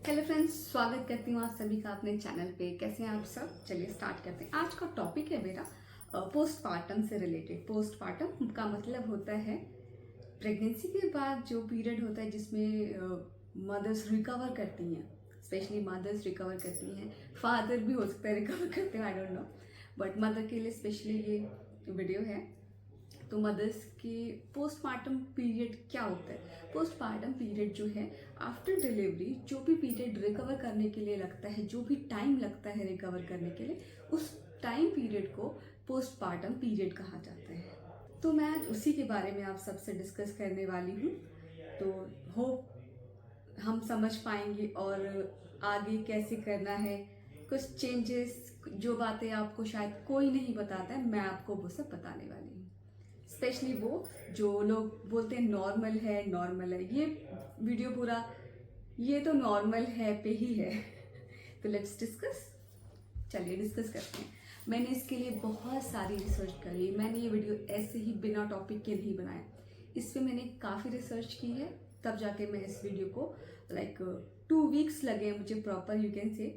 Hello friends, स्वागत करती हूँ आप सभी का अपने चैनल पे। कैसे हैं आप सब? चलिए स्टार्ट करते हैं। आज का टॉपिक है मेरा पोस्टपार्टम से रिलेटेड। पोस्टपार्टम का मतलब होता है प्रेगनेंसी के बाद जो पीरियड होता है जिसमें मदर्स रिकवर करती हैं। स्पेशली मदर्स रिकवर करती हैं, फादर भी हो सकता है रिकवर करते हैं, I don't know, but mother के लिए स्पेशली ये वीडियो है। तो मदर्स के पोस्टमार्टम पीरियड क्या होता है? पोस्टमार्टम पीरियड जो है आफ्टर डिलीवरी, जो भी पीरियड रिकवर करने के लिए लगता है, जो भी टाइम लगता है रिकवर करने के लिए, उस टाइम पीरियड को पोस्टमार्टम पीरियड कहा जाता है। तो मैं आज उसी के बारे में आप सबसे डिस्कस करने वाली हूँ। तो होप हम समझ पाएंगे और आगे कैसे करना है। कुछ चेंजेस, जो बातें आपको शायद कोई नहीं बताता है, मैं आपको वो सब बताने वाली हूँ। स्पेशली वो जो लोग बोलते हैं नॉर्मल है, ये वीडियो पूरा ये तो नॉर्मल है पे ही है। तो लेट्स डिस्कस। चलिए डिस्कस करते हैं। मैंने इसके लिए बहुत सारी रिसर्च करी। मैंने ये वीडियो ऐसे ही बिना टॉपिक के नहीं बनाया। इस पर मैंने काफ़ी रिसर्च की है, तब जाके मैं इस वीडियो को लाइक 2 वीक्स लगे मुझे proper, you can say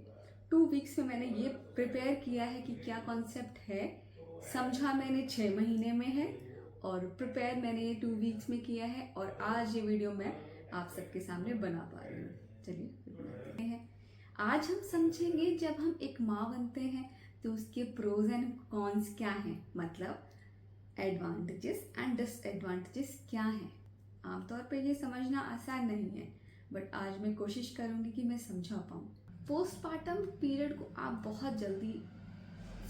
2 weeks में मैंने ये प्रिपेयर किया है कि क्या कॉन्सेप्ट है। समझा मैंने 6 महीने में है और प्रिपेयर मैंने ये 2 वीक्स में किया है, और आज ये वीडियो मैं आप सबके सामने बना पा रही हूँ। चलिए बनाते हैं। आज हम समझेंगे जब हम एक माँ बनते हैं तो उसके प्रोज एंड कॉन्स क्या हैं, मतलब एडवांटेजेस एंड डिसएडवांटेजेस क्या हैं। आमतौर पे ये समझना आसान नहीं है, बट आज मैं कोशिश करूंगी कि मैं समझा पाऊँ। पोस्टपार्टम पीरियड को आप बहुत जल्दी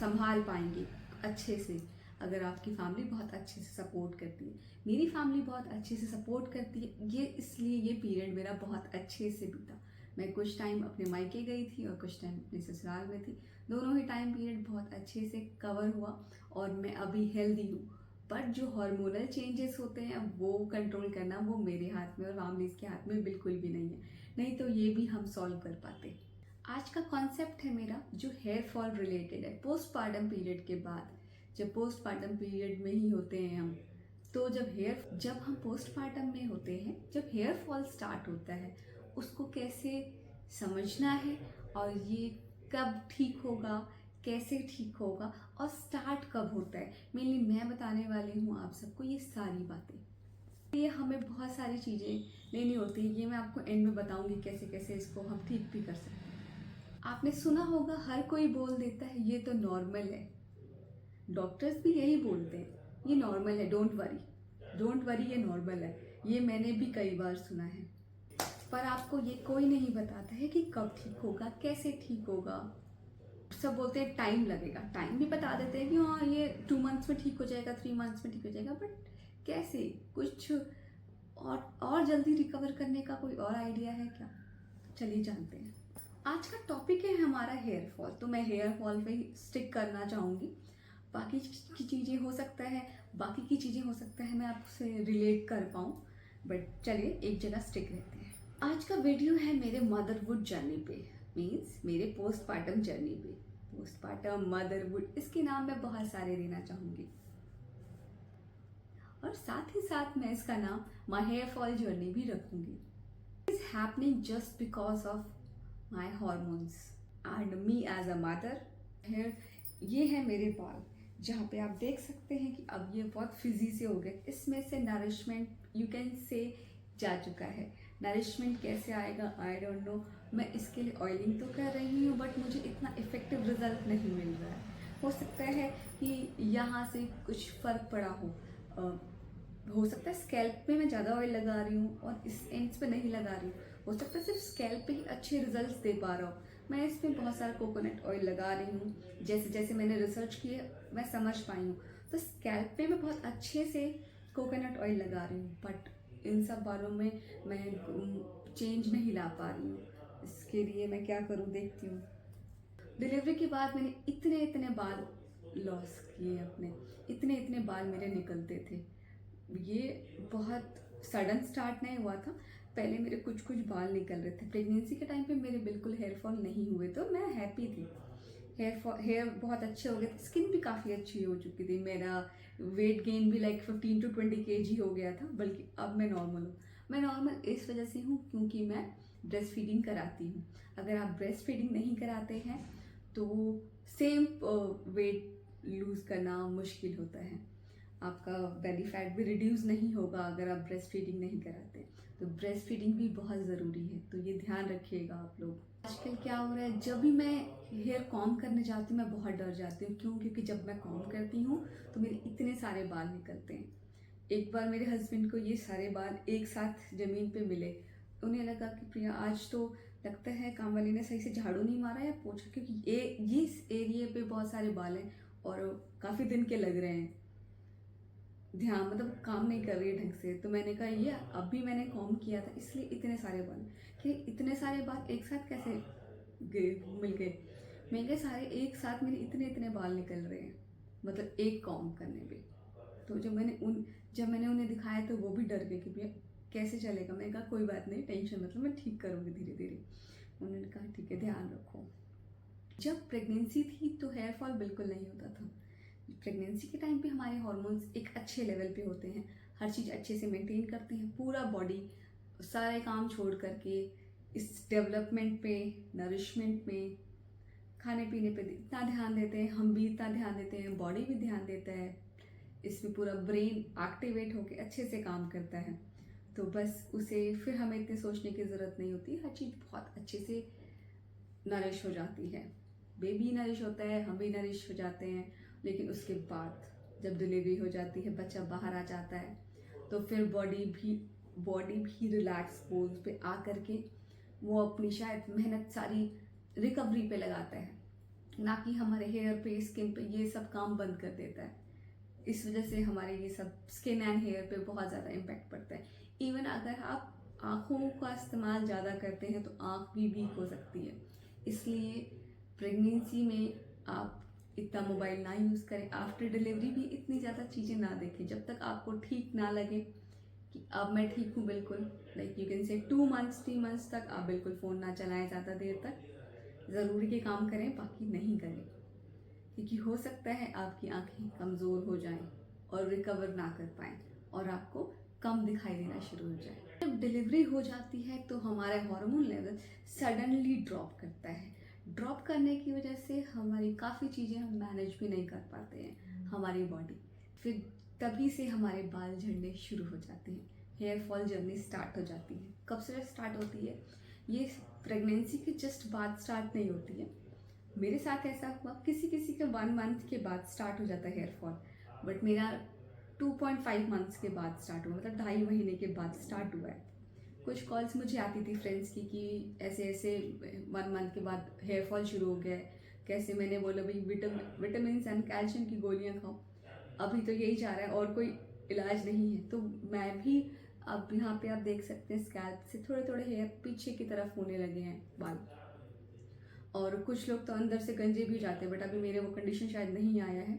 संभाल पाएंगे अच्छे से अगर आपकी फैमिली बहुत अच्छे से सपोर्ट करती है। मेरी फैमिली बहुत अच्छे से सपोर्ट करती है, ये इसलिए ये पीरियड मेरा बहुत अच्छे से बीता। मैं कुछ टाइम अपने मायके गई थी और कुछ टाइम अपने ससुराल में थी। दोनों ही टाइम पीरियड बहुत अच्छे से कवर हुआ और मैं अभी हेल्दी हूँ। बट जो हार्मोनल चेंजेस होते हैं वो कंट्रोल करना वो मेरे हाथ में और फैमिलीज के हाथ में बिल्कुल भी नहीं है, नहीं तो ये भी हम सॉल्व कर पाते। आज का कॉन्सेप्ट है मेरा जो हेयर फॉल रिलेटेड है। पोस्टपार्टम पीरियड के बाद, जब पोस्टपार्टम पीरियड में ही होते हैं हम, तो जब हम पोस्टपार्टम में होते हैं, जब हेयर फॉल स्टार्ट होता है, उसको कैसे समझना है और ये कब ठीक होगा, कैसे ठीक होगा और स्टार्ट कब होता है, मेनली मैं बताने वाली हूँ आप सबको ये सारी बातें। ये हमें बहुत सारी चीज़ें लेनी होती है, ये मैं आपको एंड में बताऊंगी कैसे कैसे इसको हम ठीक भी कर सकते हैं। आपने सुना होगा, हर कोई बोल देता है ये तो नॉर्मल है। डॉक्टर्स भी यही बोलते हैं ये नॉर्मल है, डोंट वरी, डोंट वरी, ये नॉर्मल है। ये मैंने भी कई बार सुना है, पर आपको ये कोई नहीं बताता है कि कब ठीक होगा, कैसे ठीक होगा। सब बोलते हैं टाइम लगेगा, टाइम भी बता देते हैं कि हाँ ये 2 मंथ्स में ठीक हो जाएगा, 3 मंथ्स में ठीक हो जाएगा, बट कैसे? कुछ और जल्दी रिकवर करने का कोई और आइडिया है क्या? चलिए जानते हैं। आज का टॉपिक है हमारा हेयर फॉल, तो मैं हेयर फॉल पे ही स्टिक करना चाहूँगी। बाकी की चीज़ें हो सकता है, मैं आपसे रिलेट कर पाऊँ, बट चलिए एक जगह स्टिक रहते हैं। आज का वीडियो है मेरे मदरहुड जर्नी पे, मीन्स मेरे पोस्टपार्टम जर्नी पे। पोस्टपार्टम, मदरहुड, इसके नाम मैं बहुत सारे देना चाहूँगी, और साथ ही साथ मैं इसका नाम माई हेयर फॉल जर्नी भी रखूँगी। Is happening just because of my hormones and me as a mother. ये है मेरे बाल, जहाँ पे आप देख सकते हैं कि अब ये बहुत फिजी से हो गए। इसमें से नरिशमेंट, यू कैन से, जा चुका है। नरिशमेंट कैसे आएगा आई डोंट नो। मैं इसके लिए ऑयलिंग तो कर रही हूँ, बट मुझे इतना इफेक्टिव रिजल्ट नहीं मिल रहा है। हो सकता है कि यहाँ से कुछ फ़र्क पड़ा हो सकता है स्कैल्प पे मैं ज़्यादा ऑयल लगा रही हूँ और इस एंड्स पे नहीं लगा रही हूँ। हो सकता है सिर्फ स्कैल्प पे ही अच्छे रिजल्ट्स दे पा रहा हूँ। मैं इसमें बहुत सारा कोकोनट ऑयल लगा रही हूँ, जैसे जैसे मैंने रिसर्च की है मैं समझ पाई हूँ। तो स्कैल्प पे मैं बहुत अच्छे से कोकोनट ऑयल लगा रही हूँ, बट इन सब बालों में मैं चेंज नहीं ला पा रही हूँ। इसके लिए मैं क्या करूँ, देखती हूँ। डिलीवरी के बाद मैंने इतने इतने बाल लॉस किए अपने, इतने इतने बाल मेरे निकलते थे। ये बहुत सडन स्टार्ट नहीं हुआ था, पहले मेरे कुछ कुछ बाल निकल रहे थे। प्रेगनेंसी के टाइम पे मेरे बिल्कुल हेयर फॉल नहीं हुए, तो मैं हैप्पी थी। हेयर बहुत अच्छे हो गए थे, स्किन भी काफ़ी अच्छी हो चुकी थी। मेरा वेट गेन भी लाइक 15 to 20 kg हो गया था, बल्कि अब मैं नॉर्मल हूँ। मैं नॉर्मल इस वजह से हूँ क्योंकि मैं ब्रेस्ट फीडिंग कराती हूँ। अगर आप ब्रेस्ट फीडिंग नहीं कराते हैं तो सेम वेट लूज़ करना मुश्किल होता है। आपका बेली फैट भी रिड्यूस नहीं होगा अगर आप ब्रेस्ट फीडिंग नहीं कराते। तो ब्रेस्ट फीडिंग भी बहुत ज़रूरी है, तो ये ध्यान रखिएगा आप लोग। आजकल क्या हो रहा है, जब भी मैं हेयर कॉम करने जाती हूँ मैं बहुत डर जाती हूँ। क्यों? क्योंकि जब मैं कॉम करती हूँ तो मेरे इतने सारे बाल निकलते हैं। एक बार मेरे हस्बैंड को ये सारे बाल एक साथ ज़मीन पे मिले, उन्हें लगा कि प्रिया आज तो लगता है काम वाली ने सही से झाड़ू नहीं मारा या पोछा, क्योंकि ये इस एरिया पे बहुत सारे बाल हैं और काफ़ी दिन के लग रहे हैं, ध्यान मतलब काम नहीं कर रही है ढंग से। तो मैंने कहा ये अभी मैंने कॉम किया था इसलिए इतने सारे बाल, कि इतने सारे बाल एक साथ कैसे मिल गए। मैं कहा सारे एक साथ मेरे इतने इतने बाल निकल रहे हैं, मतलब एक कॉम करने पे। तो जब मैंने उन्हें दिखाया तो वो भी डर गए कि भैया कैसे चलेगा। मैंने कहा कोई बात नहीं, टेंशन मतलब मैं ठीक करूँगी धीरे धीरे। उन्होंने कहा ठीक है, ध्यान रखो। जब प्रेगनेंसी थी तो हेयर फॉल बिल्कुल नहीं होता था। प्रेगनेंसी के टाइम पे हमारे हार्मोन्स एक अच्छे लेवल पे होते हैं, हर चीज़ अच्छे से मेंटेन करते हैं, पूरा बॉडी सारे काम छोड़ करके इस डेवलपमेंट पे, नरिशमेंट में, खाने पीने पे इतना ध्यान देते हैं, हम भी इतना ध्यान देते हैं, बॉडी भी ध्यान देता है, इसमें पूरा ब्रेन एक्टिवेट होके अच्छे से काम करता है। तो बस उसे फिर हमें इतने सोचने की ज़रूरत नहीं होती, हर चीज़ बहुत अच्छे से नरिश हो जाती है। बेबी नरिश होता है, हम भी नरिश हो जाते हैं, लेकिन उसके बाद जब डिलीवरी हो जाती है, बच्चा बाहर आ जाता है, तो फिर बॉडी भी रिलैक्स पोज पे आ करके वो अपनी शायद मेहनत सारी रिकवरी पे लगाता है, ना कि हमारे हेयर पे, स्किन पे ये सब काम बंद कर देता है। इस वजह से हमारे ये सब स्किन एंड हेयर पे बहुत ज़्यादा इम्पैक्ट पड़ता है। इवन अगर आप आँखों का इस्तेमाल ज़्यादा करते हैं तो आँख भी वीक हो सकती है। इसलिए प्रेगनेंसी में आप इतना मोबाइल ना यूज़ करें, आफ्टर डिलीवरी भी इतनी ज़्यादा चीज़ें ना देखें जब तक आपको ठीक ना लगे कि अब मैं ठीक हूँ बिल्कुल। Like you can say 2 months 3 months तक आप बिल्कुल फ़ोन ना चलाएं ज़्यादा देर तक। ज़रूरी के काम करें, बाकी नहीं करें, क्योंकि हो सकता है आपकी आंखें कमज़ोर हो जाएं और रिकवर ना कर पाएं और आपको कम दिखाई देना शुरू हो जाए। जब डिलीवरी हो जाती है तो हमारा हार्मोन लेवल सडनली ड्रॉप करता है। ड्रॉप करने की वजह से हमारी काफ़ी चीज़ें हम मैनेज भी नहीं कर पाते हैं, हमारी बॉडी। फिर तभी से हमारे बाल झड़ने शुरू हो जाते हैं, हेयर फॉल जर्नी स्टार्ट हो जाती है। कब से स्टार्ट होती है? ये प्रेगनेंसी के जस्ट बाद स्टार्ट नहीं होती है। मेरे साथ ऐसा हुआ, किसी किसी के 1 मंथ के बाद स्टार्ट हो जाता है हेयर फॉल, बट मेरा 2.5 मंथ्स के बाद स्टार्ट हुआ, मतलब 2.5 महीने के बाद स्टार्ट हुआ है। कुछ कॉल्स मुझे आती थी फ्रेंड्स की कि ऐसे ऐसे 1 मंथ के बाद हेयर फॉल शुरू हो गया है, कैसे? मैंने बोला भाई विटामिन एंड कैल्शियम की गोलियां खाओ, अभी तो यही जा रहा है और कोई इलाज नहीं है। तो मैं भी अब यहाँ पे आप देख सकते हैं स्कैल्प से थोड़े थोड़े हेयर पीछे की तरफ होने लगे हैं बाल, और कुछ लोग तो अंदर से गंजे भी जाते हैं, बट अभी मेरे वो कंडीशन शायद नहीं आया है।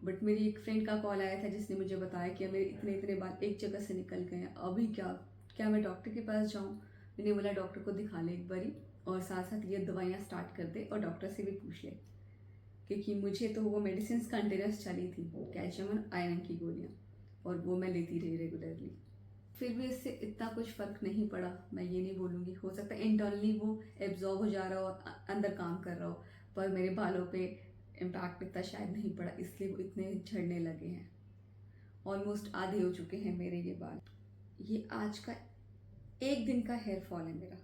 बट मेरी एक फ्रेंड का कॉल आया था जिसने मुझे बताया कि मेरे इतने इतने बाल एक जगह से निकल गए हैं, अभी क्या मैं डॉक्टर के पास जाऊं? मैंने बोला डॉक्टर को दिखा ले एक बारी, और साथ साथ ये दवाइयाँ स्टार्ट कर दे और डॉक्टर से भी पूछ ले, क्योंकि मुझे तो वो मेडिसिन कंटिन्यूस चली थी, कैल्शियम और आयरन की गोलियाँ, और वो मैं लेती रही रेगुलरली। फिर भी इससे इतना कुछ फ़र्क नहीं पड़ा, मैं ये नहीं बोलूँगी। हो सकता है इंटरनली वो एब्जॉर्ब हो जा रहा हो और अंदर काम कर रहा हो, पर मेरे बालों पे इम्पैक्ट इतना शायद नहीं पड़ा, इसलिए वो इतने झड़ने लगे हैं। ऑलमोस्ट आधे हो चुके हैं मेरे ये बाल। ये आज का 1 दिन का हेयर फॉल है मेरा,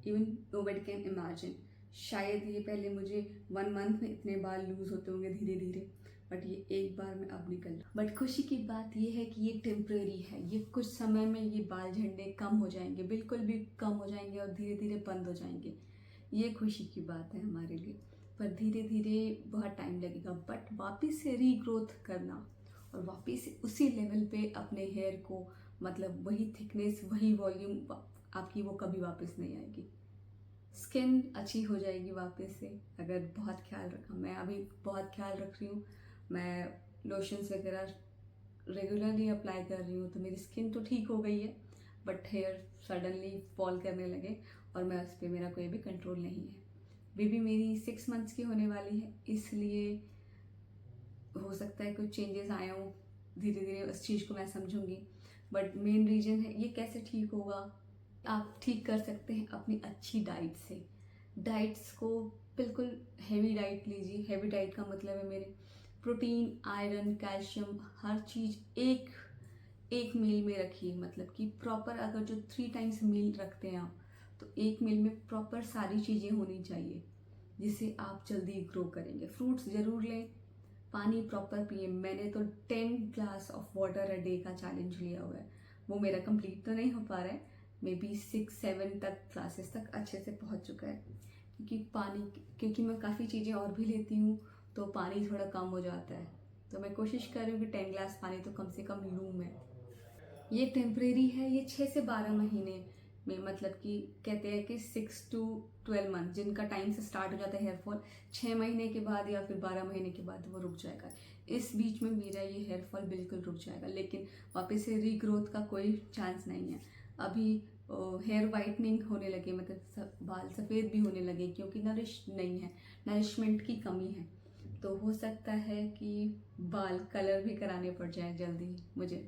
इवन नोबडी कैन इमेजिन। शायद ये पहले मुझे 1 मंथ में इतने बाल लूज होते होंगे धीरे धीरे, बट ये एक बार में अब निकल रहा। बट खुशी की बात ये है कि ये टेम्परेरी है, ये कुछ समय में ये बाल झड़ने कम हो जाएंगे, बिल्कुल भी कम हो जाएंगे और धीरे धीरे बंद हो जाएंगे। ये खुशी की बात है हमारे लिए, पर धीरे धीरे बहुत टाइम लगेगा। बट वापस से रीग्रोथ करना और वापस से उसी लेवल पे अपने हेयर को, मतलब वही थिकनेस वही वॉल्यूम आपकी, वो कभी वापस नहीं आएगी। स्किन अच्छी हो जाएगी वापस से अगर बहुत ख्याल रखा। मैं अभी बहुत ख्याल रख रही हूँ, मैं लोशंस वगैरह रेगुलरली अप्लाई कर रही हूँ, तो मेरी स्किन तो ठीक हो गई है, बट हेयर सडनली फॉल करने लगे और मैं उस पर, मेरा कोई भी कंट्रोल नहीं है। बेबी मेरी 6 मंथ्स की होने वाली है, इसलिए हो सकता है कुछ चेंजेस आए हों, धीरे धीरे उस चीज़ को मैं समझूंगी। बट मेन रीज़न है ये कैसे ठीक होगा, आप ठीक कर सकते हैं अपनी अच्छी डाइट से। डाइट्स को बिल्कुल हेवी डाइट लीजिए। हेवी डाइट का मतलब है मेरे प्रोटीन, आयरन, कैल्शियम, हर चीज़ एक एक मील में रखिए। मतलब कि प्रॉपर, अगर जो 3 टाइम्स मील रखते हैं आप, तो एक मील में प्रॉपर सारी चीज़ें होनी चाहिए, जिससे आप जल्दी ग्रो करेंगे। फ्रूट्स ज़रूर लें, पानी प्रॉपर पिए। मैंने तो 10 glass of water a day का चैलेंज लिया हुआ है। वो मेरा कंप्लीट तो नहीं हो पा रहा है, मे बी 6-7 तक ग्लासेस तक अच्छे से पहुंच चुका है, क्योंकि मैं काफ़ी चीज़ें और भी लेती हूँ, तो पानी थोड़ा कम हो जाता है। तो मैं कोशिश कर रही हूँ कि 10 ग्लास पानी तो कम से कम लूँ मैं। ये टेम्परेरी है, ये 6 से 12 महीने में, मतलब कि कहते हैं कि 6 to 12 मंथ, जिनका टाइम से स्टार्ट हो जाता है हेयर फॉल, 6 महीने के बाद या फिर 12 महीने के बाद वो रुक जाएगा। इस बीच में मेरा ये हेयर फॉल बिल्कुल रुक जाएगा, लेकिन वापस से रीग्रोथ का कोई चांस नहीं है। अभी हेयर वाइटनिंग होने लगे, मतलब बाल सफ़ेद भी होने लगे, क्योंकि नरिश नहीं है, नरिशमेंट की कमी है। तो हो सकता है कि बाल कलर भी कराने पड़ जाए जल्दी मुझे।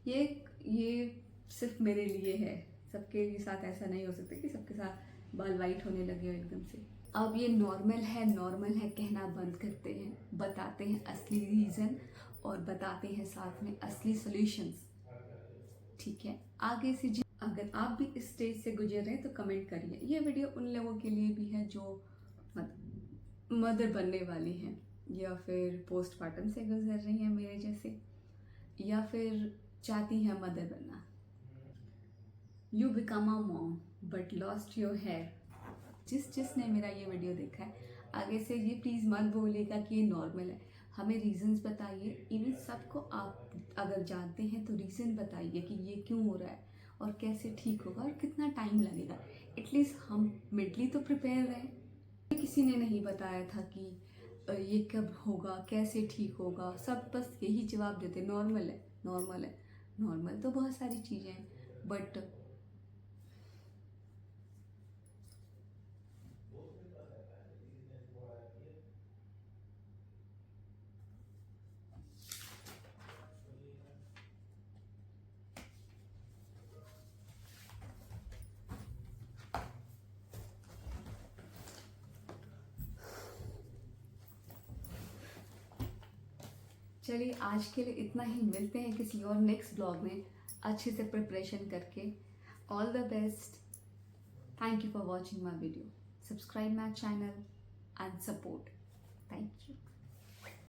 ये सिर्फ मेरे लिए है, सबके साथ ऐसा नहीं हो सकता कि सबके साथ बाल वाइट होने लगे हो एकदम से। अब ये नॉर्मल है कहना बंद करते हैं, बताते हैं असली रीज़न और बताते हैं साथ में असली सॉल्यूशंस। ठीक है, आगे से अगर आप भी इस स्टेज से गुजर रहे हैं तो कमेंट करिए। ये वीडियो उन लोगों के लिए भी है जो मदर बनने वाली हैं, या फिर पोस्टमार्टम से गुजर रही हैं मेरे जैसे, या फिर चाहती हैं मदर बनना। You become a mom but lost your hair. जिसने मेरा ये वीडियो देखा है, आगे से ये प्लीज़ मत बोलिएगा कि ये नॉर्मल है। हमें रीजंस बताइए। इवन सबको आप अगर जानते हैं तो रीज़न बताइए कि ये क्यों हो रहा है और कैसे ठीक होगा और कितना टाइम लगेगा। एटलीस्ट हम मेंटली तो प्रिपेयर रहें। किसी ने नहीं बताया था कि ये कब होगा, कैसे ठीक होगा। सब बस यही जवाब देते, नॉर्मल है, नॉर्मल है। नॉर्मल तो बहुत सारी चीज़ें हैं, बट चलिए आज के लिए इतना ही। मिलते हैं किसी और नेक्स्ट ब्लॉग में अच्छे से प्रिपरेशन करके। All the best. Thank you for watching my video. Subscribe my channel and support. Thank you.